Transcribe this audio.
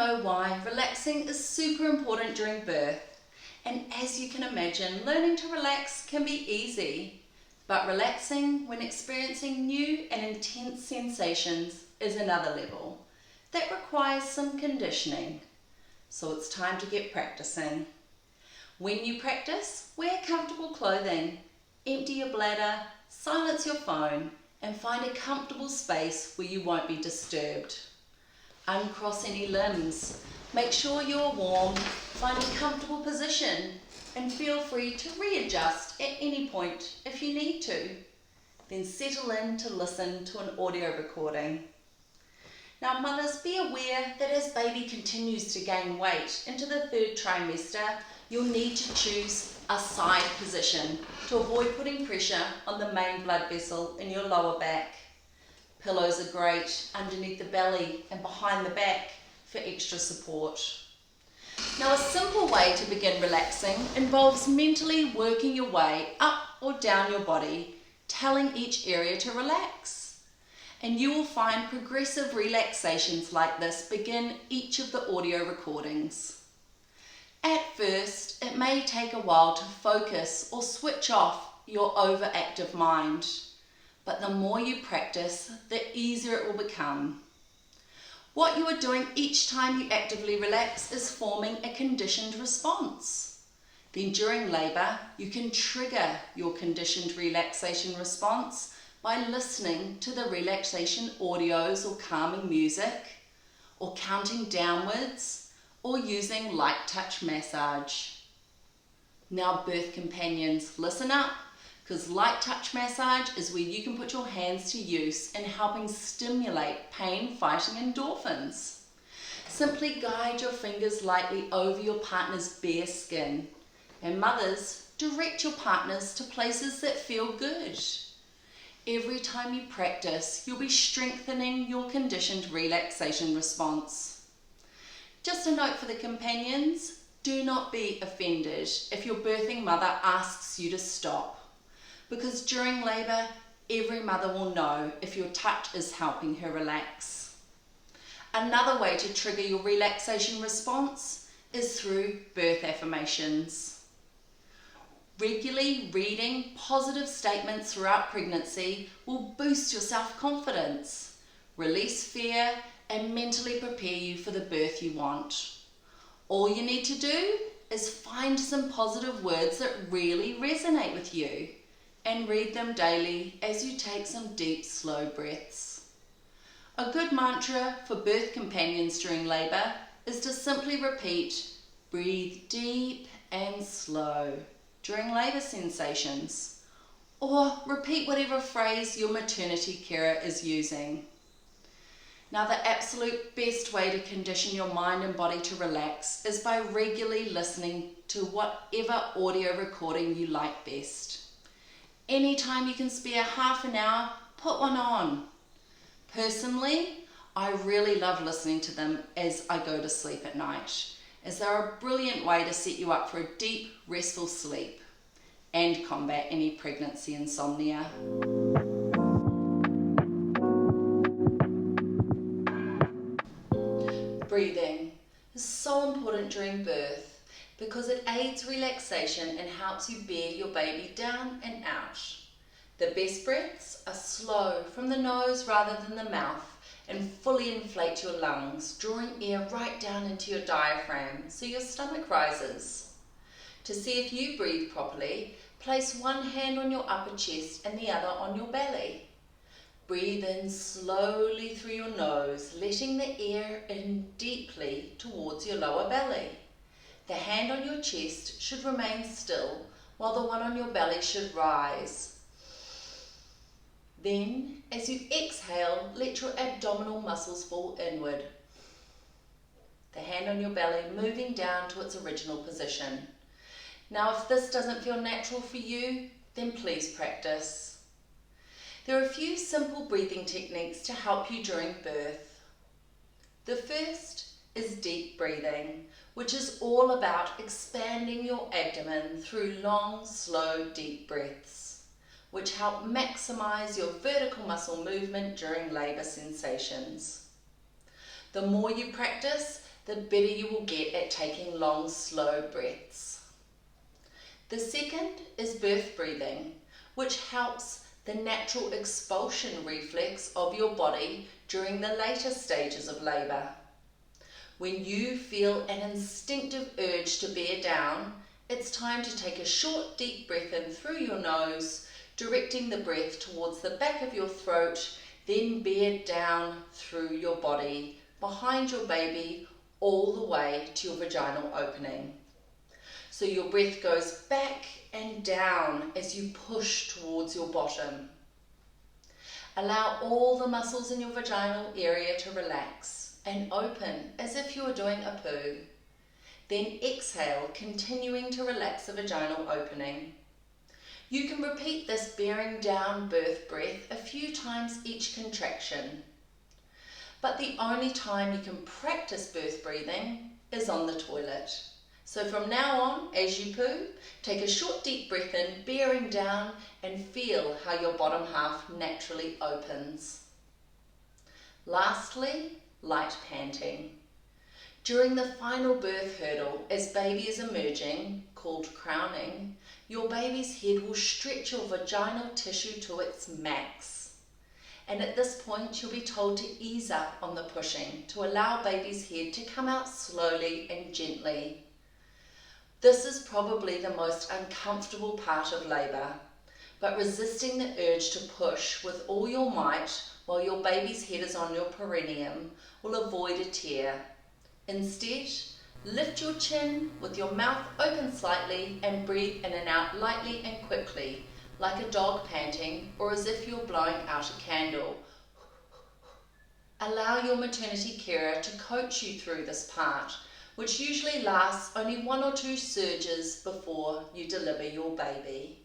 know why relaxing is super important during birth. And as you can imagine, learning to relax can be easy, but relaxing when experiencing new and intense sensations is another level that requires some conditioning. So it's time to get practicing. When you practice, wear comfortable clothing, empty your bladder, silence your phone, and find a comfortable space where you won't be disturbed. Uncross any limbs, make sure you're warm, find a comfortable position, and feel free to readjust at any point if you need to. Then settle in to listen to an audio recording. Now mothers, be aware that as baby continues to gain weight into the 3rd trimester, you'll need to choose a side position to avoid putting pressure on the main blood vessel in your lower back. Pillows are great underneath the belly and behind the back for extra support. Now a simple way to begin relaxing involves mentally working your way up or down your body, telling each area to relax. And you will find progressive relaxations like this begin each of the audio recordings. At first, it may take a while to focus or switch off your overactive mind, but the more you practice, the easier it will become. What you are doing each time you actively relax is forming a conditioned response. Then during labour, you can trigger your conditioned relaxation response by listening to the relaxation audios or calming music, or counting downwards, or using light touch massage. Now birth companions, listen up, because light touch massage is where you can put your hands to use in helping stimulate pain-fighting endorphins. Simply guide your fingers lightly over your partner's bare skin. And mothers, direct your partners to places that feel good. Every time you practice, you'll be strengthening your conditioned relaxation response. Just a note for the companions, do not be offended if your birthing mother asks you to stop, because during labour, every mother will know if your touch is helping her relax. Another way to trigger your relaxation response is through birth affirmations. Regularly reading positive statements throughout pregnancy will boost your self-confidence, release fear, and mentally prepare you for the birth you want. All you need to do is find some positive words that really resonate with you and read them daily as you take some deep, slow breaths. A good mantra for birth companions during labour is to simply repeat, breathe deep and slow during labour sensations, or repeat whatever phrase your maternity carer is using. Now the absolute best way to condition your mind and body to relax is by regularly listening to whatever audio recording you like best. Anytime you can spare half an hour, put one on. Personally, I really love listening to them as I go to sleep at night, as they're a brilliant way to set you up for a deep, restful sleep and combat any pregnancy insomnia. Breathing is so important during birth because it aids relaxation and helps you bear your baby down and out. The best breaths are slow from the nose rather than the mouth and fully inflate your lungs, drawing air right down into your diaphragm so your stomach rises. To see if you breathe properly, place one hand on your upper chest and the other on your belly. Breathe in slowly through your nose, letting the air in deeply towards your lower belly. The hand on your chest should remain still, while the one on your belly should rise. Then, as you exhale, let your abdominal muscles fall inward. The hand on your belly moving down to its original position. Now, if this doesn't feel natural for you, then please practice. There are a few simple breathing techniques to help you during birth. The first is deep breathing, which is all about expanding your abdomen through long, slow, deep breaths, which help maximize your vertical muscle movement during labour sensations. The more you practice, the better you will get at taking long, slow breaths. The second is birth breathing, which helps the natural expulsion reflex of your body during the later stages of labour. When you feel an instinctive urge to bear down, it's time to take a short, deep breath in through your nose, directing the breath towards the back of your throat, then bear down through your body, behind your baby, all the way to your vaginal opening. So your breath goes back and down as you push towards your bottom. Allow all the muscles in your vaginal area to relax and open as if you were doing a poo. Then exhale, continuing to relax the vaginal opening. You can repeat this bearing down birth breath a few times each contraction. But the only time you can practice birth breathing is on the toilet. So from now on, as you poo, take a short deep breath in, bearing down, and feel how your bottom half naturally opens. Lastly, light panting. During the final birth hurdle, as baby is emerging, called crowning, your baby's head will stretch your vaginal tissue to its max. And at this point, you'll be told to ease up on the pushing to allow baby's head to come out slowly and gently. This is probably the most uncomfortable part of labour, but resisting the urge to push with all your might while your baby's head is on your perineum will avoid a tear. Instead, lift your chin with your mouth open slightly and breathe in and out lightly and quickly, like a dog panting or as if you're blowing out a candle. Allow your maternity carer to coach you through this part, which usually lasts only 1 or 2 surges before you deliver your baby.